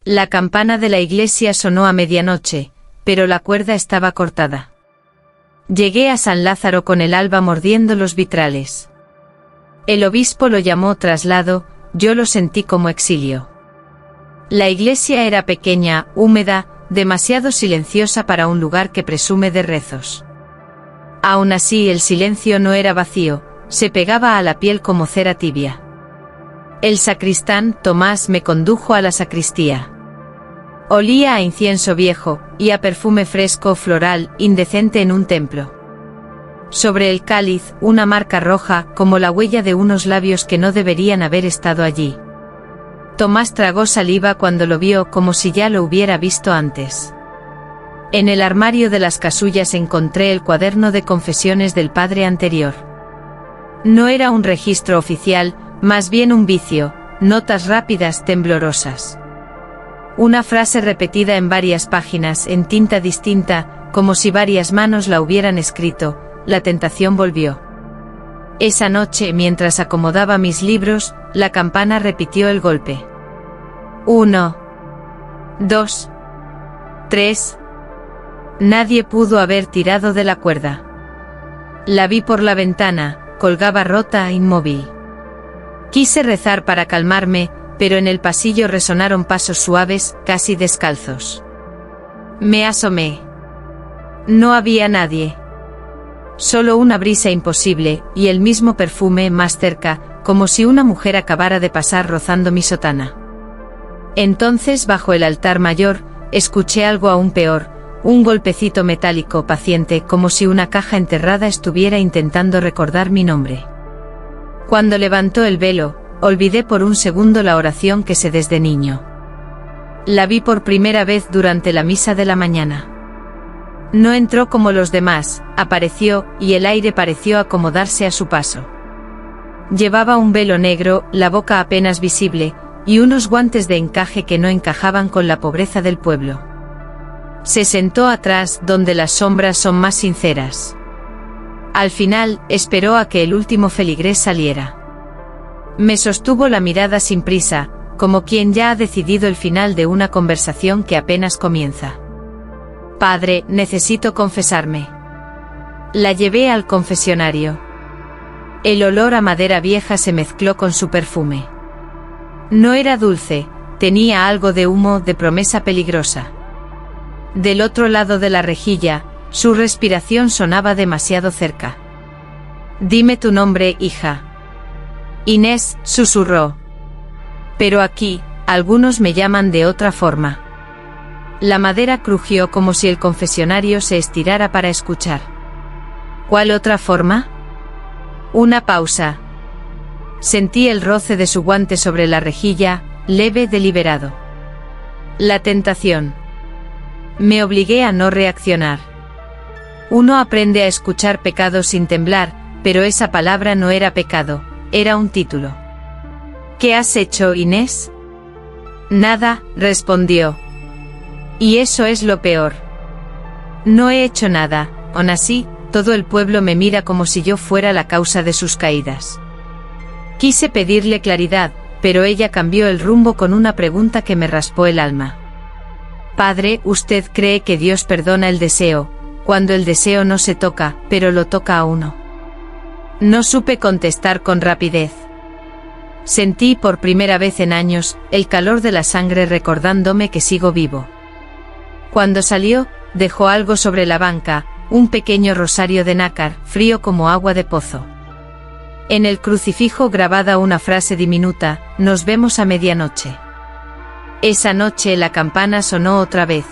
La campana de la iglesia sonó a medianoche, pero la cuerda estaba cortada. Llegué a San Lázaro con el alba mordiendo los vitrales. El obispo lo llamó traslado, yo lo sentí como exilio. La iglesia era pequeña, húmeda, demasiado silenciosa para un lugar que presume de rezos. Aún así el silencio no era vacío, se pegaba a la piel como cera tibia. El sacristán, Tomás, me condujo a la sacristía. Olía a incienso viejo, y a perfume fresco floral, indecente en un templo. Sobre el cáliz, una marca roja, como la huella de unos labios que no deberían haber estado allí. Tomás tragó saliva cuando lo vio como si ya lo hubiera visto antes. En el armario de las casullas encontré el cuaderno de confesiones del padre anterior. No era un registro oficial, más bien un vicio, notas rápidas, temblorosas. Una frase repetida en varias páginas, en tinta distinta, como si varias manos la hubieran escrito, la tentación volvió. Esa noche, mientras acomodaba mis libros, la campana repitió el golpe. 1, 2, 3. Nadie pudo haber tirado de la cuerda. La vi por la ventana, colgaba rota, inmóvil. Quise rezar para calmarme, pero en el pasillo resonaron pasos suaves, casi descalzos. Me asomé. No había nadie. Solo una brisa imposible, y el mismo perfume más cerca, como si una mujer acabara de pasar rozando mi sotana. Entonces, bajo el altar mayor, escuché algo aún peor, un golpecito metálico paciente, como si una caja enterrada estuviera intentando recordar mi nombre. Cuando levantó el velo, olvidé por un segundo la oración que sé desde niño. La vi por primera vez durante la misa de la mañana. No entró como los demás, apareció, y el aire pareció acomodarse a su paso. Llevaba un velo negro, la boca apenas visible, y unos guantes de encaje que no encajaban con la pobreza del pueblo. Se sentó atrás, donde las sombras son más sinceras. Al final, esperó a que el último feligrés saliera. Me sostuvo la mirada sin prisa, como quien ya ha decidido el final de una conversación que apenas comienza. Padre, necesito confesarme. La llevé al confesionario. El olor a madera vieja se mezcló con su perfume. No era dulce, tenía algo de humo, de promesa peligrosa. Del otro lado de la rejilla, su respiración sonaba demasiado cerca. Dime tu nombre, hija. Inés, susurró. Pero aquí, algunos me llaman de otra forma. La madera crujió como si el confesionario se estirara para escuchar. ¿Cuál otra forma? Una pausa. Sentí el roce de su guante sobre la rejilla, leve, deliberado. La tentación. Me obligué a no reaccionar. Uno aprende a escuchar pecado sin temblar, pero esa palabra no era pecado, era un título. ¿Qué has hecho, Inés? Nada, respondió. Y eso es lo peor. No he hecho nada, aún así, todo el pueblo me mira como si yo fuera la causa de sus caídas. Quise pedirle claridad, pero ella cambió el rumbo con una pregunta que me raspó el alma. Padre, ¿usted cree que Dios perdona el deseo, cuando el deseo no se toca, pero lo toca a uno? No supe contestar con rapidez. Sentí por primera vez en años, el calor de la sangre recordándome que sigo vivo. Cuando salió, dejó algo sobre la banca, un pequeño rosario de nácar, frío como agua de pozo. En el crucifijo grabada una frase diminuta, nos vemos a medianoche. Esa noche la campana sonó otra vez.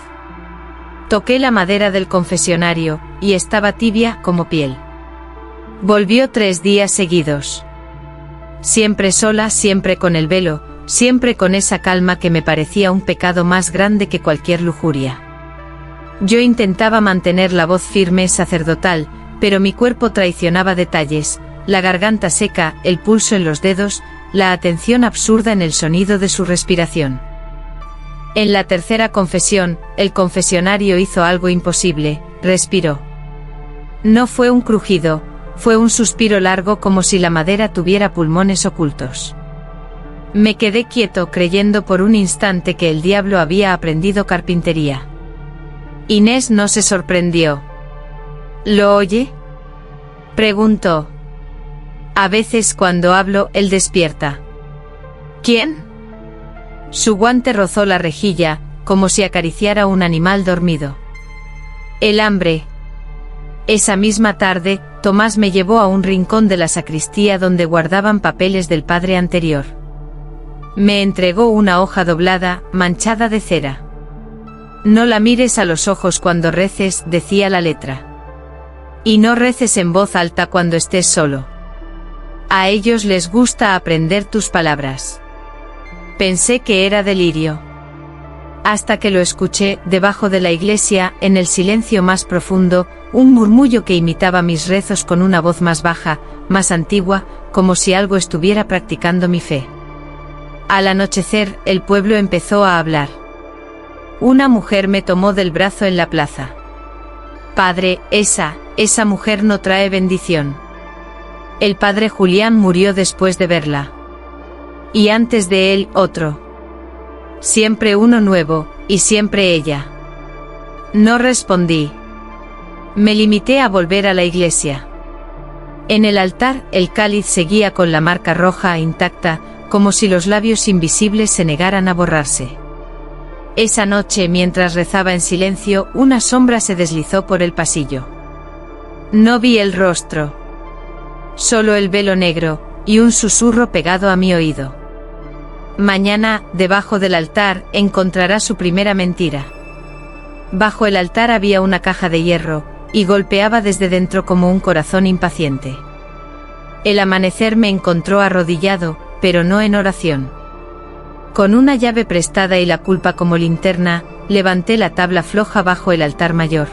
Toqué la madera del confesionario, y estaba tibia como piel. Volvió 3 días seguidos. Siempre sola, siempre con el velo, siempre con esa calma que me parecía un pecado más grande que cualquier lujuria. Yo intentaba mantener la voz firme sacerdotal, pero mi cuerpo traicionaba detalles, la garganta seca, el pulso en los dedos, la atención absurda en el sonido de su respiración. En la tercera confesión, el confesionario hizo algo imposible, respiró. No fue un crujido, fue un suspiro largo como si la madera tuviera pulmones ocultos. Me quedé quieto creyendo por un instante que el diablo había aprendido carpintería. Inés no se sorprendió. ¿Lo oye?, preguntó. A veces cuando hablo, él despierta. ¿Quién? Su guante rozó la rejilla, como si acariciara un animal dormido. El hambre. Esa misma tarde, Tomás me llevó a un rincón de la sacristía donde guardaban papeles del padre anterior. Me entregó una hoja doblada, manchada de cera. No la mires a los ojos cuando reces, decía la letra. Y no reces en voz alta cuando estés solo. A ellos les gusta aprender tus palabras. Pensé que era delirio. Hasta que lo escuché, debajo de la iglesia, en el silencio más profundo, un murmullo que imitaba mis rezos con una voz más baja, más antigua, como si algo estuviera practicando mi fe. Al anochecer, el pueblo empezó a hablar. Una mujer me tomó del brazo en la plaza. Padre, esa mujer no trae bendición. El padre Julián murió después de verla. Y antes de él, otro. Siempre uno nuevo, y siempre ella. No respondí. Me limité a volver a la iglesia. En el altar, el cáliz seguía con la marca roja intacta, como si los labios invisibles se negaran a borrarse. Esa noche, mientras rezaba en silencio, una sombra se deslizó por el pasillo. No vi el rostro. Solo el velo negro, y un susurro pegado a mi oído. Mañana, debajo del altar, encontrará su primera mentira. Bajo el altar había una caja de hierro, y golpeaba desde dentro como un corazón impaciente. El amanecer me encontró arrodillado, pero no en oración. Con una llave prestada y la culpa como linterna, levanté la tabla floja bajo el altar mayor.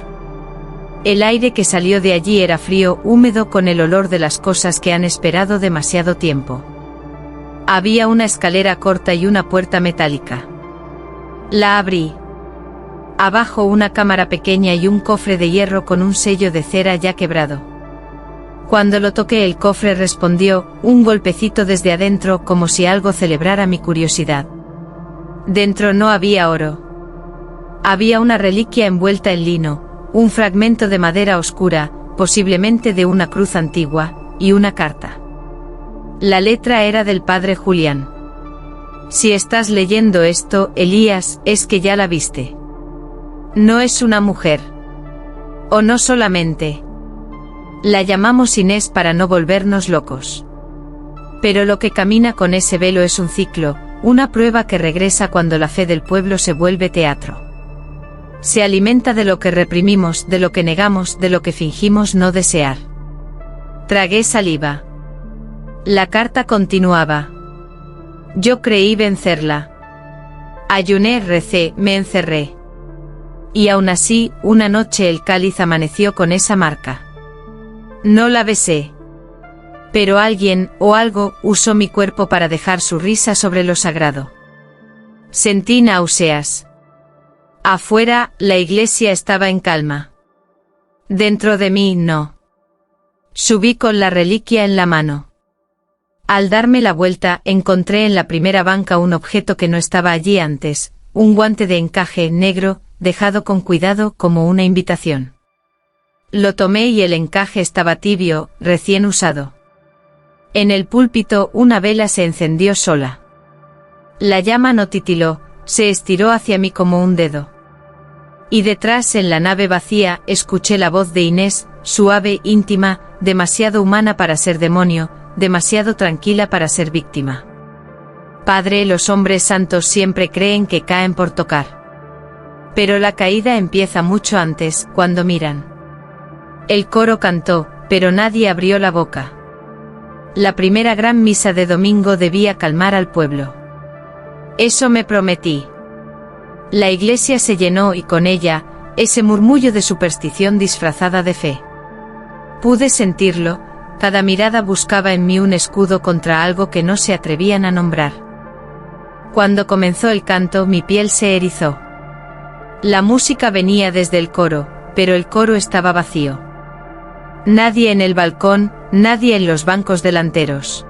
El aire que salió de allí era frío, húmedo, con el olor de las cosas que han esperado demasiado tiempo. Había una escalera corta y una puerta metálica. La abrí. Abajo una cámara pequeña y un cofre de hierro con un sello de cera ya quebrado. Cuando lo toqué, el cofre respondió, un golpecito desde adentro, como si algo celebrara mi curiosidad. Dentro no había oro. Había una reliquia envuelta en lino, un fragmento de madera oscura, posiblemente de una cruz antigua, y una carta. La letra era del padre Julián. Si estás leyendo esto, Elías, es que ya la viste. No es una mujer. O no solamente. La llamamos Inés para no volvernos locos. Pero lo que camina con ese velo es un ciclo, una prueba que regresa cuando la fe del pueblo se vuelve teatro. Se alimenta de lo que reprimimos, de lo que negamos, de lo que fingimos no desear. Tragué saliva. La carta continuaba. Yo creí vencerla. Ayuné, recé, me encerré. Y aún así, una noche el cáliz amaneció con esa marca. No la besé. Pero alguien, o algo, usó mi cuerpo para dejar su risa sobre lo sagrado. Sentí náuseas. Afuera, la iglesia estaba en calma. Dentro de mí, no. Subí con la reliquia en la mano. Al darme la vuelta, encontré en la primera banca un objeto que no estaba allí antes, un guante de encaje negro, dejado con cuidado como una invitación. Lo tomé y el encaje estaba tibio, recién usado. En el púlpito una vela se encendió sola. La llama no titiló, se estiró hacia mí como un dedo. Y detrás, en la nave vacía, escuché la voz de Inés, suave, íntima, demasiado humana para ser demonio, demasiado tranquila para ser víctima. Padre, los hombres santos siempre creen que caen por tocar. Pero la caída empieza mucho antes, cuando miran. El coro cantó, pero nadie abrió la boca. La primera gran misa de domingo debía calmar al pueblo. Eso me prometí. La iglesia se llenó y con ella, ese murmullo de superstición disfrazada de fe. Pude sentirlo, cada mirada buscaba en mí un escudo contra algo que no se atrevían a nombrar. Cuando comenzó el canto, mi piel se erizó. La música venía desde el coro, pero el coro estaba vacío. Nadie en el balcón, nadie en los bancos delanteros.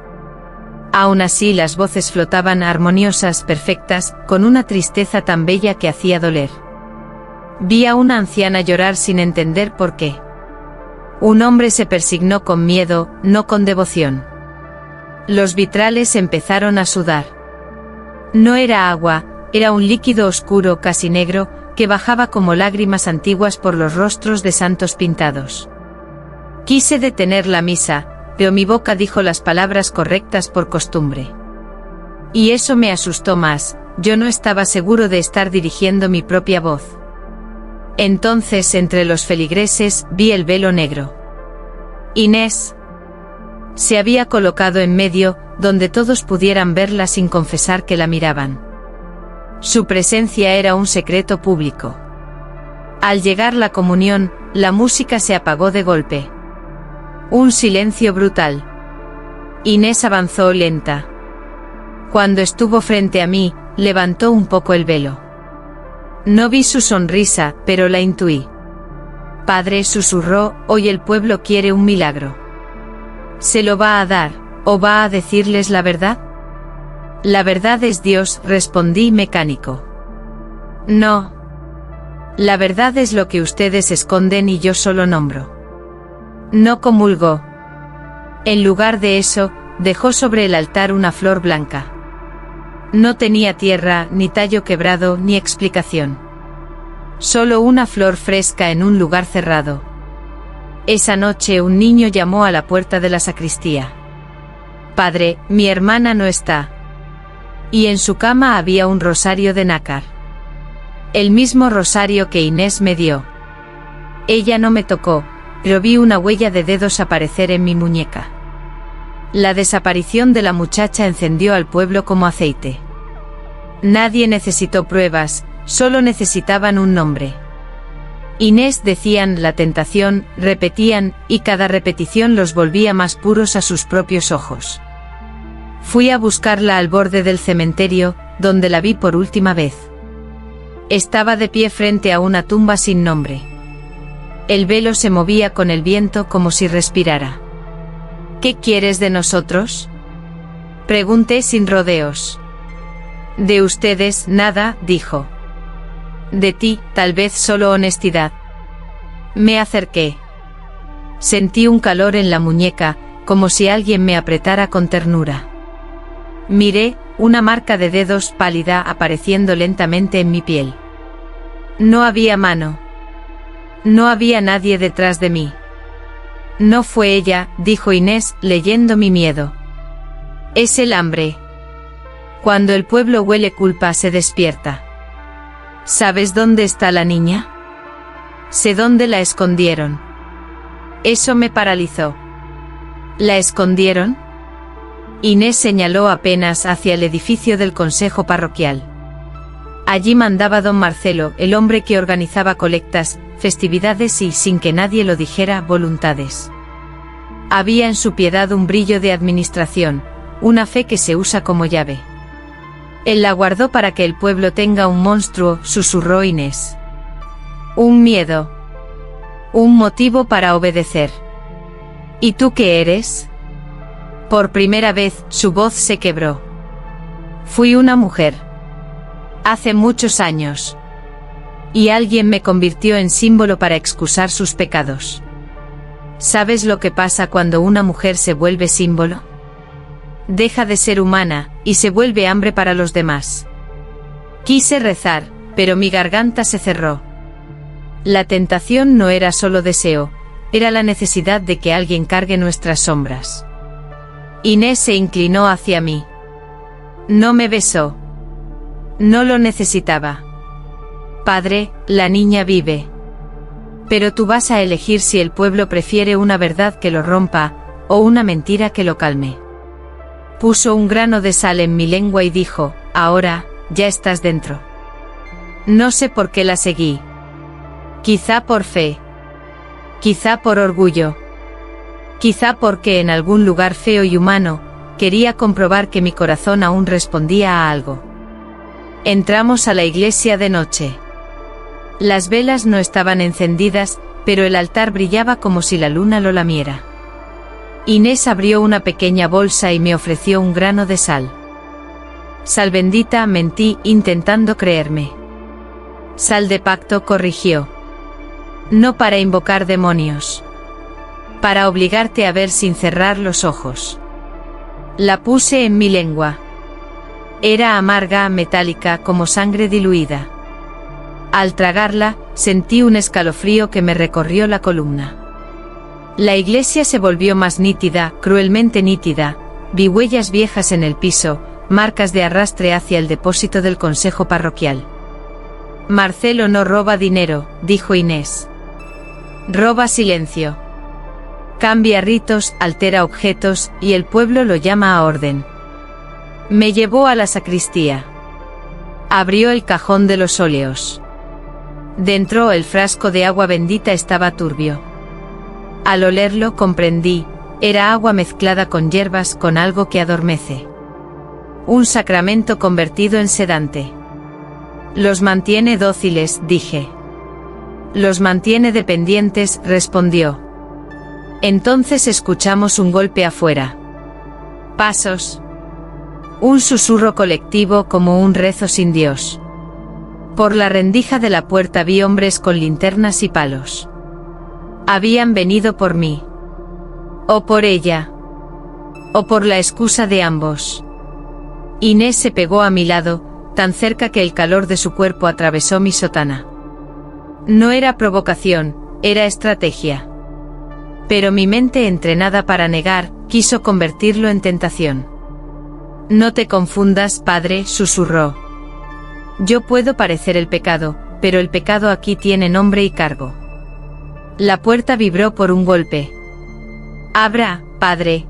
Aún así las voces flotaban armoniosas, perfectas, con una tristeza tan bella que hacía doler. Vi a una anciana llorar sin entender por qué. Un hombre se persignó con miedo, no con devoción. Los vitrales empezaron a sudar. No era agua, era un líquido oscuro casi negro, que bajaba como lágrimas antiguas por los rostros de santos pintados. Quise detener la misa, pero mi boca dijo las palabras correctas por costumbre. Y eso me asustó más, yo no estaba seguro de estar dirigiendo mi propia voz. Entonces entre los feligreses vi el velo negro. Inés se había colocado en medio, donde todos pudieran verla sin confesar que la miraban. Su presencia era un secreto público. Al llegar la comunión, la música se apagó de golpe. Un silencio brutal. Inés avanzó lenta. Cuando estuvo frente a mí, levantó un poco el velo. No vi su sonrisa, pero la intuí. Padre, susurró, hoy el pueblo quiere un milagro. ¿Se lo va a dar, o va a decirles la verdad? La verdad es Dios, respondí mecánico. No. La verdad es lo que ustedes esconden y yo solo nombro. No comulgó. En lugar de eso, dejó sobre el altar una flor blanca. No tenía tierra, ni tallo quebrado, ni explicación. Solo una flor fresca en un lugar cerrado. Esa noche un niño llamó a la puerta de la sacristía. Padre, mi hermana no está. Y en su cama había un rosario de nácar. El mismo rosario que Inés me dio. Ella no me tocó, pero vi una huella de dedos aparecer en mi muñeca. La desaparición de la muchacha encendió al pueblo como aceite. Nadie necesitó pruebas, solo necesitaban un nombre. Inés decían la tentación, repetían, y cada repetición los volvía más puros a sus propios ojos. Fui a buscarla al borde del cementerio, donde la vi por última vez. Estaba de pie frente a una tumba sin nombre. El velo se movía con el viento como si respirara. ¿Qué quieres de nosotros? Pregunté sin rodeos. De ustedes, nada, dijo. De ti, tal vez solo honestidad. Me acerqué. Sentí un calor en la muñeca, como si alguien me apretara con ternura. Miré, una marca de dedos pálida apareciendo lentamente en mi piel. No había mano. No había nadie detrás de mí. No fue ella, dijo Inés, leyendo mi miedo. Es el hambre. Cuando el pueblo huele culpa se despierta. ¿Sabes dónde está la niña? Sé dónde la escondieron. Eso me paralizó. ¿La escondieron? Inés señaló apenas hacia el edificio del consejo parroquial. Allí mandaba don Marcelo, el hombre que organizaba colectas, festividades y, sin que nadie lo dijera, voluntades. Había en su piedad un brillo de administración, una fe que se usa como llave. Él la guardó para que el pueblo tenga un monstruo, susurró Inés. Un miedo. Un motivo para obedecer. ¿Y tú qué eres? Por primera vez, su voz se quebró. Fui una mujer. Hace muchos años. Y alguien me convirtió en símbolo para excusar sus pecados. ¿Sabes lo que pasa cuando una mujer se vuelve símbolo? Deja de ser humana, y se vuelve hambre para los demás. Quise rezar, pero mi garganta se cerró. La tentación no era solo deseo, era la necesidad de que alguien cargue nuestras sombras. Inés se inclinó hacia mí. No me besó. No lo necesitaba. Padre, la niña vive. Pero tú vas a elegir si el pueblo prefiere una verdad que lo rompa, o una mentira que lo calme. Puso un grano de sal en mi lengua y dijo, ahora, ya estás dentro. No sé por qué la seguí. Quizá por fe. Quizá por orgullo. Quizá porque en algún lugar feo y humano, quería comprobar que mi corazón aún respondía a algo. Entramos a la iglesia de noche. Las velas no estaban encendidas, pero el altar brillaba como si la luna lo lamiera. Inés abrió una pequeña bolsa y me ofreció un grano de sal. Sal bendita, mentí, intentando creerme. Sal de pacto, corrigió. No para invocar demonios. Para obligarte a ver sin cerrar los ojos. La puse en mi lengua. Era amarga, metálica, como sangre diluida. Al tragarla, sentí un escalofrío que me recorrió la columna. La iglesia se volvió más nítida, cruelmente nítida. Vi huellas viejas en el piso, marcas de arrastre hacia el depósito del consejo parroquial. Marcelo no roba dinero, dijo Inés. Roba silencio. Cambia ritos, altera objetos, y el pueblo lo llama a orden. Me llevó a la sacristía. Abrió el cajón de los óleos. Dentro el frasco de agua bendita estaba turbio. Al olerlo comprendí, era agua mezclada con hierbas, con algo que adormece. Un sacramento convertido en sedante. Los mantiene dóciles, dije. Los mantiene dependientes, respondió. Entonces escuchamos un golpe afuera. Pasos. Un susurro colectivo como un rezo sin Dios. Por la rendija de la puerta vi hombres con linternas y palos. Habían venido por mí. O por ella. O por la excusa de ambos. Inés se pegó a mi lado, tan cerca que el calor de su cuerpo atravesó mi sotana. No era provocación, era estrategia. Pero mi mente, entrenada para negar, quiso convertirlo en tentación. No te confundas, padre, susurró. Yo puedo parecer el pecado, pero el pecado aquí tiene nombre y cargo. La puerta vibró por un golpe. Abra, padre,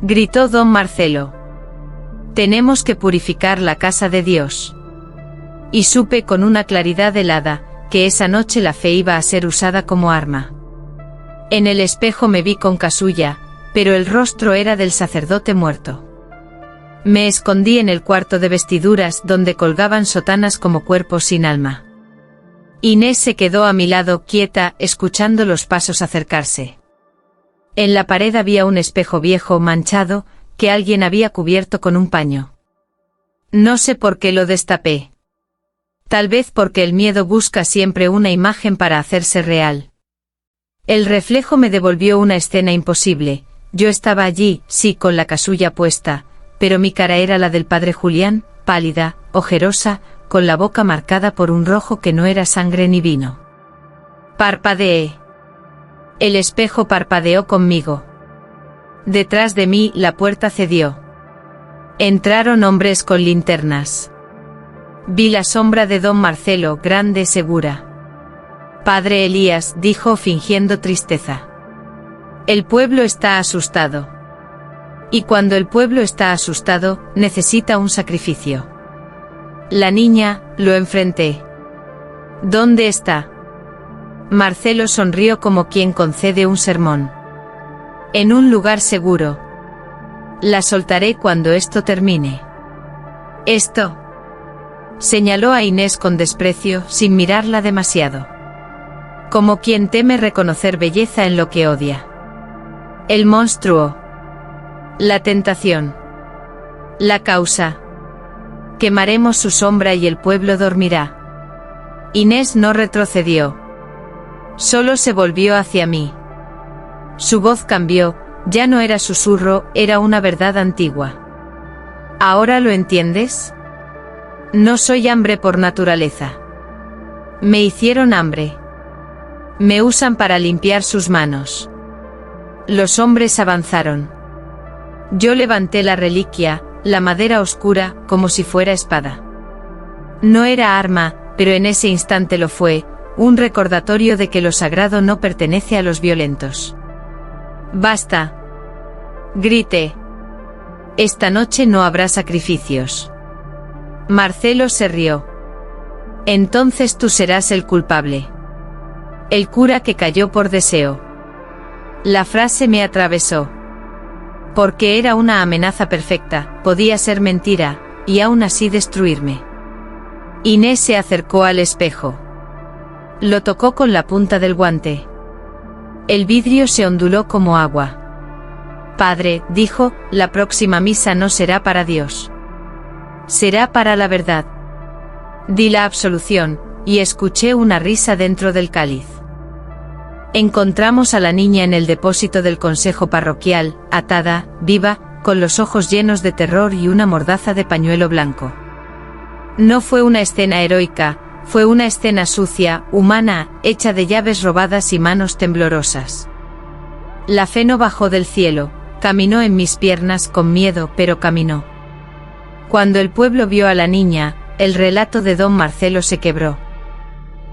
gritó don Marcelo. Tenemos que purificar la casa de Dios. Y supe con una claridad helada, que esa noche la fe iba a ser usada como arma. En el espejo me vi con casulla, pero el rostro era del sacerdote muerto. Me escondí en el cuarto de vestiduras donde colgaban sotanas como cuerpos sin alma. Inés se quedó a mi lado quieta, escuchando los pasos acercarse. En la pared había un espejo viejo manchado, que alguien había cubierto con un paño. No sé por qué lo destapé. Tal vez porque el miedo busca siempre una imagen para hacerse real. El reflejo me devolvió una escena imposible. Yo estaba allí, sí, con la casulla puesta, pero mi cara era la del padre Julián, pálida, ojerosa, con la boca marcada por un rojo que no era sangre ni vino. Parpadeé. El espejo parpadeó conmigo. Detrás de mí la puerta cedió. Entraron hombres con linternas. Vi la sombra de don Marcelo, grande, segura. Padre Elías, dijo fingiendo tristeza. El pueblo está asustado. Y cuando el pueblo está asustado, necesita un sacrificio. La niña, lo enfrenté. ¿Dónde está? Marcelo sonrió como quien concede un sermón. En un lugar seguro. La soltaré cuando esto termine. Esto. Señaló a Inés con desprecio, sin mirarla demasiado. Como quien teme reconocer belleza en lo que odia. El monstruo. La tentación. La causa. Quemaremos su sombra y el pueblo dormirá. Inés no retrocedió. Solo se volvió hacia mí. Su voz cambió, ya no era susurro, era una verdad antigua. ¿Ahora lo entiendes? No soy hambre por naturaleza. Me hicieron hambre. Me usan para limpiar sus manos. Los hombres avanzaron. Yo levanté la reliquia, la madera oscura, como si fuera espada. No era arma, pero en ese instante lo fue, un recordatorio de que lo sagrado no pertenece a los violentos. Basta. Grité. Esta noche no habrá sacrificios. Marcelo se rió. Entonces tú serás el culpable. El cura que cayó por deseo. La frase me atravesó. Porque era una amenaza perfecta, podía ser mentira, y aún así destruirme. Inés se acercó al espejo. Lo tocó con la punta del guante. El vidrio se onduló como agua. Padre, dijo, la próxima misa no será para Dios. Será para la verdad. Di la absolución, y escuché una risa dentro del cáliz. Encontramos a la niña en el depósito del consejo parroquial, atada, viva, con los ojos llenos de terror y una mordaza de pañuelo blanco. No fue una escena heroica, fue una escena sucia, humana, hecha de llaves robadas y manos temblorosas. La fe no bajó del cielo, caminó en mis piernas con miedo, pero caminó. Cuando el pueblo vio a la niña, el relato de don Marcelo se quebró.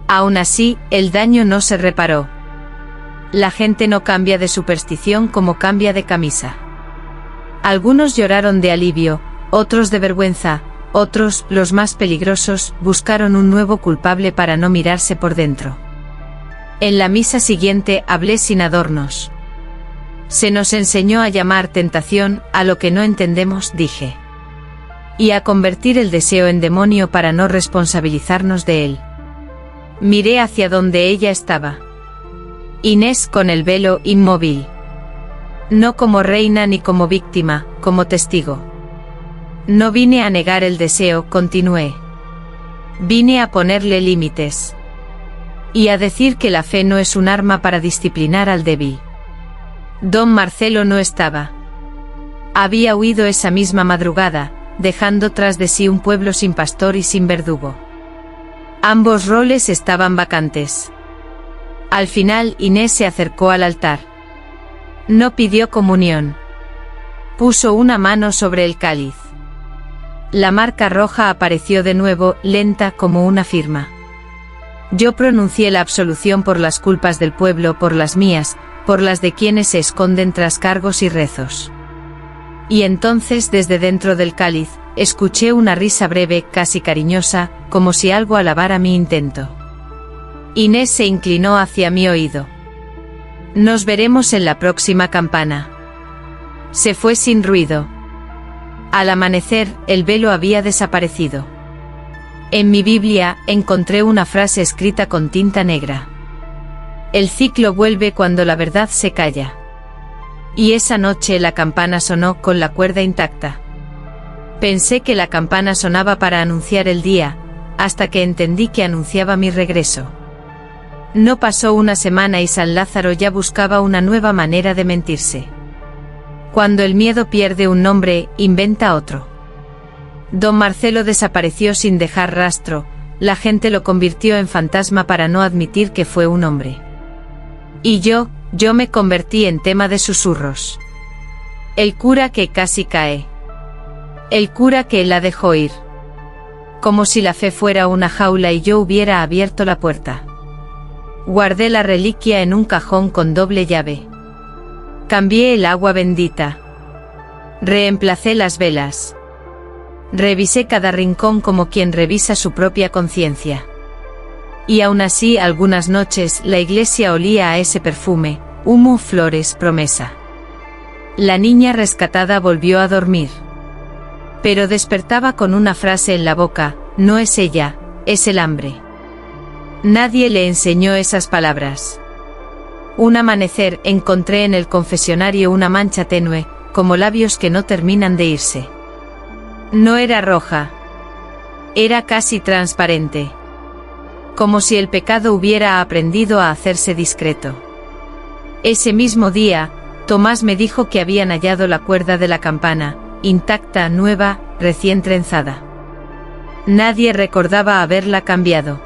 Aún así, el daño no se reparó. La gente no cambia de superstición como cambia de camisa. Algunos lloraron de alivio, otros de vergüenza, otros, los más peligrosos, buscaron un nuevo culpable para no mirarse por dentro. En la misa siguiente hablé sin adornos. Se nos enseñó a llamar tentación a lo que no entendemos, dije. Y a convertir el deseo en demonio para no responsabilizarnos de él. Miré hacia donde ella estaba. Inés con el velo inmóvil. No como reina ni como víctima, como testigo. No vine a negar el deseo, continué. Vine a ponerle límites. Y a decir que la fe no es un arma para disciplinar al débil. Don Marcelo no estaba. Había huido esa misma madrugada, dejando tras de sí un pueblo sin pastor y sin verdugo. Ambos roles estaban vacantes. Al final Inés se acercó al altar. No pidió comunión. Puso una mano sobre el cáliz. La marca roja apareció de nuevo, lenta como una firma. Yo pronuncié la absolución por las culpas del pueblo, por las mías, por las de quienes se esconden tras cargos y rezos. Y entonces desde dentro del cáliz, escuché una risa breve, casi cariñosa, como si algo alabara mi intento. Inés se inclinó hacia mi oído. Nos veremos en la próxima campana. Se fue sin ruido. Al amanecer, el velo había desaparecido. En mi Biblia, encontré una frase escrita con tinta negra. El ciclo vuelve cuando la verdad se calla. Y esa noche la campana sonó con la cuerda intacta. Pensé que la campana sonaba para anunciar el día, hasta que entendí que anunciaba mi regreso. No pasó una semana y San Lázaro ya buscaba una nueva manera de mentirse. Cuando el miedo pierde un nombre, inventa otro. Don Marcelo desapareció sin dejar rastro, la gente lo convirtió en fantasma para no admitir que fue un hombre. Y yo me convertí en tema de susurros. El cura que casi cae. El cura que la dejó ir. Como si la fe fuera una jaula y yo hubiera abierto la puerta. Guardé la reliquia en un cajón con doble llave. Cambié el agua bendita. Reemplacé las velas. Revisé cada rincón como quien revisa su propia conciencia. Y aún así, algunas noches, la iglesia olía a ese perfume, humo, flores, promesa. La niña rescatada volvió a dormir. Pero despertaba con una frase en la boca: no es ella, es el hambre. Nadie le enseñó esas palabras. Un amanecer, encontré en el confesionario una mancha tenue, como labios que no terminan de irse. No era roja. Era casi transparente. Como si el pecado hubiera aprendido a hacerse discreto. Ese mismo día, Tomás me dijo que habían hallado la cuerda de la campana, intacta, nueva, recién trenzada. Nadie recordaba haberla cambiado.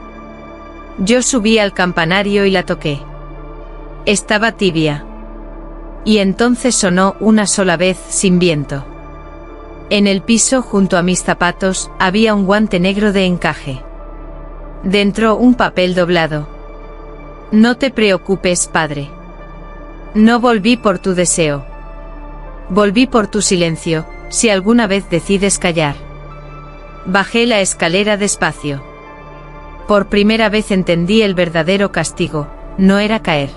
Yo subí al campanario y la toqué. Estaba tibia. Y entonces sonó una sola vez, sin viento. En el piso, junto a mis zapatos, había un guante negro de encaje. Dentro, un papel doblado. No te preocupes, padre. No volví por tu deseo. Volví por tu silencio, si alguna vez decides callar. Bajé la escalera despacio. Por primera vez entendí el verdadero castigo, no era caer.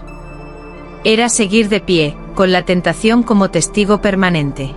Era seguir de pie, con la tentación como testigo permanente.